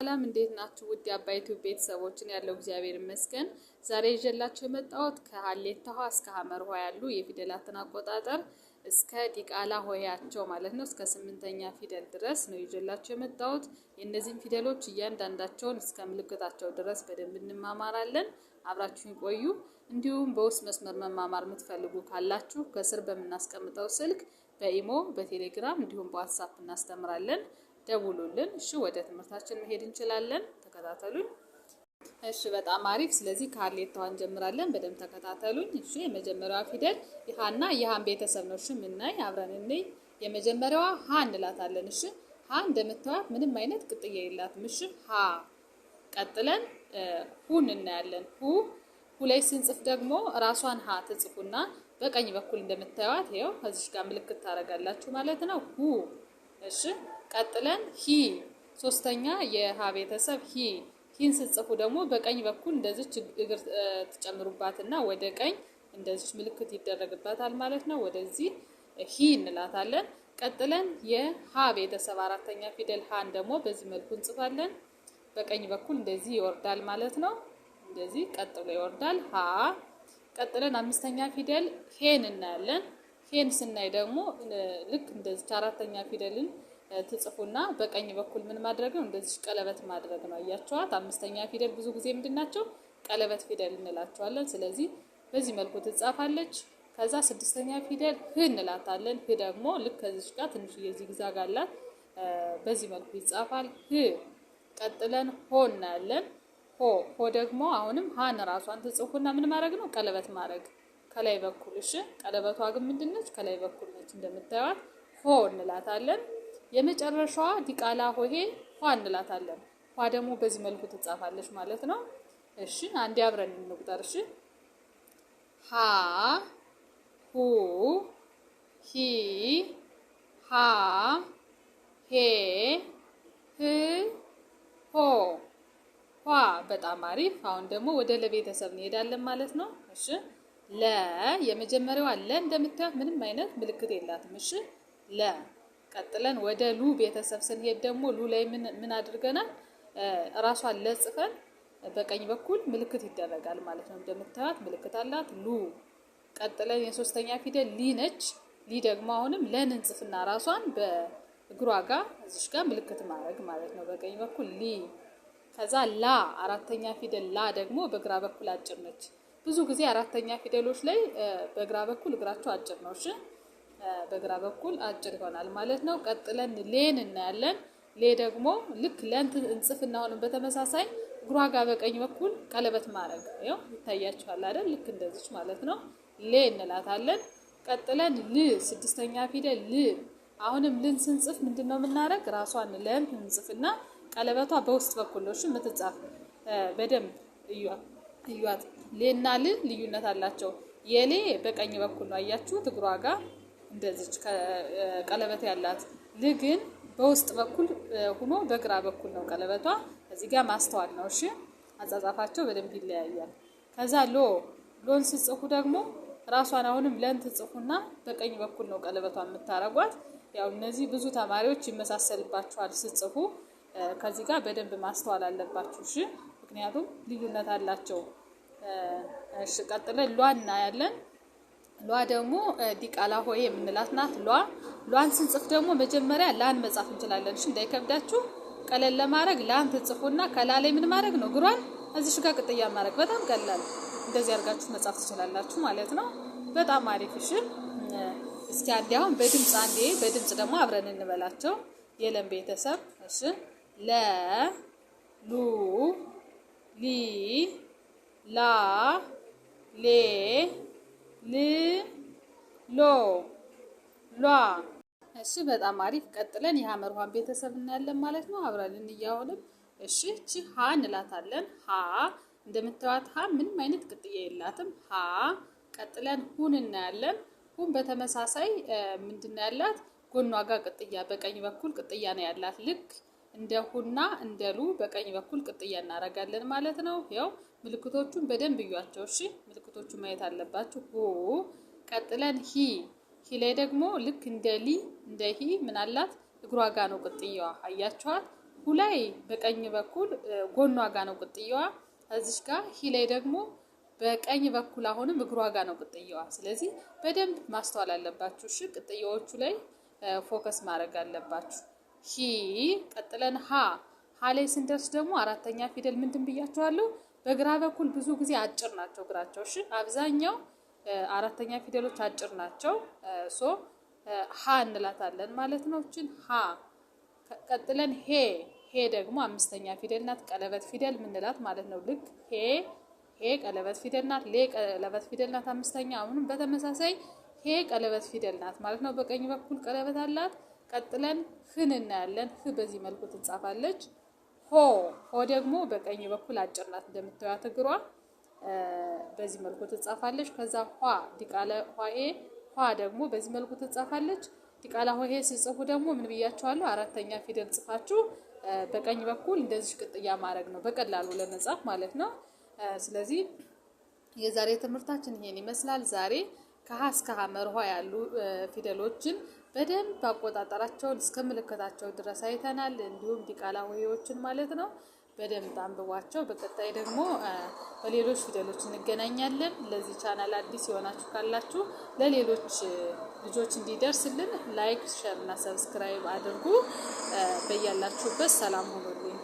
ሰላም እንዴት ናችሁ? ውድ የአባይ ዩቲዩብ ቤተሰቦችን ያለው እግዚአብሔር ይመስገን። ዛሬ ይዤላችሁ የመጣሁት ከሀሌታ ሆ እስከ ሐመር ሆ ያሉ የፊደላትን አቆጣጠር እስከ ዲቃላ ሆሄያቸው ማለት ነው እስከ 8ኛ ፊደል ድረስ ነው ይዤላችሁ የመጣሁት። የእነዚህን ፊደሎች እያንዳንዳቸውን እስከ ምልክታቸው ድረስ በደንብ እንማማራለን። አብራችሁን ቆዩ። እንዲሁም በውስጥ መስመር መማማር የምትፈልጉ ካላችሁ ከስር በምናስቀምጠው ስልክ በኢሞ በቴሌግራም እንዲሁም በዋትስአፕ እናስተምራለን። ደውሉልን። እሺ ወደ ትምህርታችን መሄድ እንችላለን። ተከታተሉኝ። እሺ በጣም አሪፍ። ስለዚህ ከሀሌታዋ እንጀምራለን። በደንብ ተከታተሉኝ። እሺ የመጀመሪያዋ ፊደል የሃና የሃን ቤተሰብ ነው። እሺ ምናይ አብረን እንይ። የመጀመሪያዋ ሃ እንላታለን። እሺ ሃ እንደምታዩት ምንም አይነት ቅጥያ የላትም። እሺ ሃ። ቀጥለን ሁን እናያለን። ሁ ላይ ስንጽፍ ደግሞ ራሷን ሃ ትጽፉና በቀኝ በኩል እንደምታዩት ይኸው ከዚህ ጋር ምልክት ታደርጋላችሁ ማለት ነው። ሁ። እሺ ቀጥለን ሂ ሶስተኛ የሃ ቤተሰብ ሂን ስትጽፉ ደግሞ በቀኝ በኩል እንደዚህ እግር ትጨምሩባትና ወደ ቀኝ እንደዚህ ምልክት ይደረግባታል ማለት ነው። ወደዚህ ሂ እንላታለን። ቀጥለን የሃ ቤተሰብ አራተኛ ፊደል ሃን ደግሞ በዚህ መልኩ እንጽፋለን። በቀኝ በኩል እንደዚህ ይወርዳል ማለት ነው። እንደዚህ ቀጥሎ ይወርዳል ሃ። ቀጥለን አምስተኛ ፊደል ሄን እናያለን። ሄን ስናይ ደግሞ ልክ እንደዚህ አራተኛ ፊደልን ትጽፉና በቀኝ በኩል ምን ማድረግ ነው? እንደዚህ ቀለበት ማድረግ ነው። አያችኋት? አምስተኛ ፊደል ብዙ ጊዜ ምንድናቸው? ቀለበት ፊደል እንላቸዋለን። ስለዚህ በዚህ መልኩ ትጻፋለች። ከዛ ስድስተኛ ፊደል ህ እንላታለን። ህ ደግሞ ልክ ከዚህ ጋር ትንሽዬ ዚግዛግ አላት። በዚህ መልኩ ይጻፋል ህ። ቀጥለን ሆ እናያለን። ሆ ደግሞ አሁንም ሃን ራሷን ትጽፉና ምን ማድረግ ነው? ቀለበት ማድረግ ከላይ በኩል። እሺ ቀለበቷ ግን ምንድነች? ከላይ በኩል ነች። እንደምታዩት ሆ እንላታለን። የመጨረሻዋ ዲቃላ ሆሄ ኋ እንላታለን። ኋ ደግሞ በዚህ መልኩ ትጻፋለች ማለት ነው። እሺ አንዴ አብረን እንቁጠር። እሺ ሃ ሁ ሂ ሃ ሄ ህ ሆ ኋ። በጣም አሪፍ። አሁን ደግሞ ወደ ለቤተሰብ እንሄዳለን ማለት ነው። እሺ ለ የመጀመሪያዋ ለ እንደምታዩት ምንም አይነት ምልክት የላትም። እሺ ለ። ቀጥለን ወደ ሉ ቤተሰብ ስንሄድ ደግሞ ሉ ላይ ምን አድርገናል? ራሷን ለጽፈን በቀኝ በኩል ምልክት ይደረጋል ማለት ነው። እንደምታዩት ምልክት አላት ሉ። ቀጥለን የሶስተኛ ፊደል ሊ ነች። ሊ ደግሞ አሁንም ለን እንጽፍና ራሷን በእግሯ ጋር እዚሽ ጋር ምልክት ማድረግ ማለት ነው። በቀኝ በኩል ሊ። ከዛ ላ አራተኛ ፊደል ላ ደግሞ በግራ በኩል አጭር ነች። ብዙ ጊዜ አራተኛ ፊደሎች ላይ በግራ በኩል እግራቸው አጭር ነው። እሺ በግራ በኩል አጭር ይሆናል ማለት ነው። ቀጥለን ሌን እናያለን። ሌ ደግሞ ልክ ለን እንጽፍና አሁንም በተመሳሳይ እግሯ ጋር በቀኝ በኩል ቀለበት ማድረግ ይኸው ይታያችኋል አይደል? ልክ እንደዚች ማለት ነው። ሌ እንላታለን። ቀጥለን ል ስድስተኛ ፊደል ል። አሁንም ልን ስንጽፍ ምንድነው የምናደርግ? ራሷን ለን እንጽፍና ቀለበቷ በውስጥ በኩል ነው የምትጻፍ። በደንብ እዩዋት። ሌና ል ልዩነት አላቸው። የሌ በቀኝ በኩል ነው አያችሁት? እግሯ ጋር እንደዚች ቀለበት ያላት። ል ግን በውስጥ በኩል ሆኖ በግራ በኩል ነው ቀለበቷ። እዚህ ጋር ማስተዋል ነው። እሺ አጻጻፋቸው በደንብ ይለያያል። ከዛ ሎን ስጽፉ ደግሞ ራሷን አሁንም ለን ትጽፉና በቀኝ በኩል ነው ቀለበቷን የምታረጓት። ያው እነዚህ ብዙ ተማሪዎች ይመሳሰልባቸዋል ስጽፉ። ከዚህ ጋር በደንብ ማስተዋል አለባችሁ። እሺ ምክንያቱም ልዩነት አላቸው። እሺ ቀጥለን ሏ እናያለን። ሏ ደግሞ ዲቃላ ሆሄ የምንላት ናት። ሏን ስንጽፍ ደግሞ መጀመሪያ ላን መጻፍ እንችላለን። እሺ እንዳይከብዳችሁ ቀለል ለማድረግ ላን ትጽፉና ከላይ ምን ማድረግ ነው? እግሯን እዚሽ ጋር ቅጥያ ማድረግ። በጣም ቀላል። እንደዚህ አድርጋችሁ መጻፍ ትችላላችሁ ማለት ነው። በጣም አሪፍ። እሺ እስኪ አንዴ አሁን በድምጽ ደግሞ አብረን እንበላቸው የለም ቤተሰብ። እሺ ለ ሉ ሊ ላ ሌ ል ሎ ሏ። እሺ በጣም አሪፍ። ቀጥለን የሐመር ኋን ቤተሰብ እናያለን ማለት ነው። አብረን እንያውንም። እሺ እቺ ሃ እንላታለን። ሃ እንደምታዩት ሃ ምንም አይነት ቅጥያ የላትም። ሃ። ቀጥለን ሁን እናያለን። ሁን በተመሳሳይ ምንድነው ያላት? ጎኗ ጋር ቅጥያ በቀኝ በኩል ቅጥያ ነው ያላት። ልክ እንደ ሁና እንደ ሉ በቀኝ በኩል ቅጥያ እናደርጋለን ማለት ነው። ያው ምልክቶቹን በደንብ እዩዋቸው። እሺ ምልክቶቹን ማየት አለባችሁ። ሁ። ቀጥለን ሂ ላይ ደግሞ ልክ እንደ ሊ እንደ ሂ ምን አላት? እግሯ ጋር ነው ቅጥያዋ። አያችኋት? ሁ ላይ በቀኝ በኩል ጎኗ ጋር ነው ቅጥያዋ። እዚሽ ጋር ሂ ላይ ደግሞ በቀኝ በኩል አሁንም እግሯ ጋር ነው ቅጥያዋ። ስለዚህ በደንብ ማስተዋል አለባችሁ። እሺ ቅጥያዎቹ ላይ ፎከስ ማድረግ አለባችሁ። ሂ ቀጥለን ሀ ላይ ስንደርስ ደግሞ አራተኛ ፊደል ምንድን ብያችኋለሁ? በግራ በኩል ብዙ ጊዜ አጭር ናቸው እግራቸው። እሺ አብዛኛው አራተኛ ፊደሎች አጭር ናቸው። ሀ እንላታለን ማለት ነው። እችን ሀ ቀጥለን ሄ ደግሞ አምስተኛ ፊደል ናት። ቀለበት ፊደል ምንላት ማለት ነው። ልክ ሄ ቀለበት ፊደል ናት። ሌ ቀለበት ፊደል ናት አምስተኛ። አሁንም በተመሳሳይ ሄ ቀለበት ፊደል ናት ማለት ነው። በቀኝ በኩል ቀለበት አላት። ቀጥለን ህን እናያለን። ህ በዚህ መልኩ ትጻፋለች። ሆ ደግሞ በቀኝ በኩል አጭር ናት እንደምታዩት እግሯ በዚህ መልኩ ትጻፋለች። ከዛ ዲቃላ ኋ ደግሞ በዚህ መልኩ ትጻፋለች። ዲቃላ ሆሄ ሲጽፉ ደግሞ ምን ብያችኋለሁ? አራተኛ ፊደል ጽፋችሁ በቀኝ በኩል እንደዚህ ቅጥያ ማድረግ ነው በቀላሉ ለመጻፍ ማለት ነው። ስለዚህ የዛሬ ትምህርታችን ይሄን ይመስላል። ዛሬ ከሀ እስከ ሀ መርኋ ያሉ ፊደሎችን በደንብ አቆጣጠራቸውን እስከ ምልክታቸው ድረስ አይተናል። እንዲሁም ዲቃላ ሆሄዎችን ማለት ነው። በደንብ አንብቧቸው። በቀጣይ ደግሞ በሌሎች ፊደሎች እንገናኛለን። ለዚህ ቻናል አዲስ የሆናችሁ ካላችሁ ለሌሎች ልጆች እንዲደርስልን ላይክ፣ ሼር እና ሰብስክራይብ አድርጉ። በያላችሁበት ሰላም ሁኑልኝ።